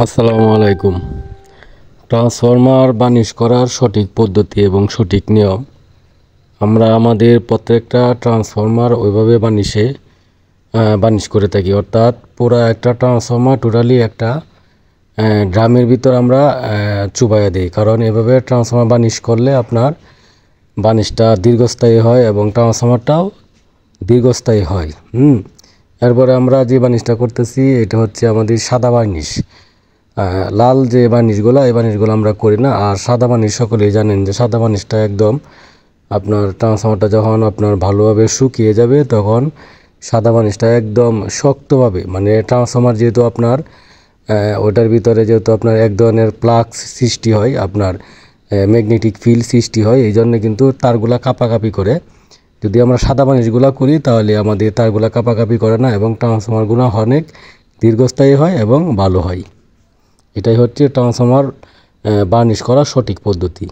আসসালামু আলাইকুম। Transformer varnish করার সঠিক পদ্ধতি এবং সঠিক নিয়ম আমরা আমাদের প্রত্যেকটা ট্রান্সফরমার ওইভাবে বানিশ করে থাকি। অর্থাৎ পুরো একটা ট্রান্সফরমার টোটালি একটা ড্রামের ভিতর আমরা চুবাইয়া দিই, কারণ এভাবে ট্রান্সফরমার বানিশ করলে আপনার বানিশটা দীর্ঘস্থায়ী হয় এবং ট্রান্সফরমারটাও দীর্ঘস্থায়ী হয়। এরপরে আমরা যে বানিশটা করতেছি এটা হচ্ছে আমাদের সাদা বার্নিশ। লাল যে বার্নিশগুলো, এই বার্নিশগুলো আমরা করি না। আর সাদা বার্নিশ সকলেই জানেন যে সাদা বার্নিশটা একদম আপনার ট্রান্সফরমারটা যখন আপনার ভালোভাবে শুকিয়ে যাবে তখন সাদা বার্নিশটা একদম শক্তভাবে, মানে ট্রান্সফরমার যেহেতু আপনার ওটার ভিতরে যেহেতু আপনার এক ধরনের প্লাগ সৃষ্টি হয়, আপনার ম্যাগনেটিক ফিল্ড সৃষ্টি হয়, এই জন্য কিন্তু তারগুলা কাঁপাকাঁপি করে। যদি আমরা সাদা বার্নিশগুলো করি তাহলে আমাদের তারগুলা কাঁপাকাঁপি করে না এবং ট্রান্সফরমারগুলো অনেক দীর্ঘস্থায়ী হয় এবং ভালো হয়। এটাই হচ্ছে ট্রান্সফরমার বার্নিশ করার সঠিক পদ্ধতি।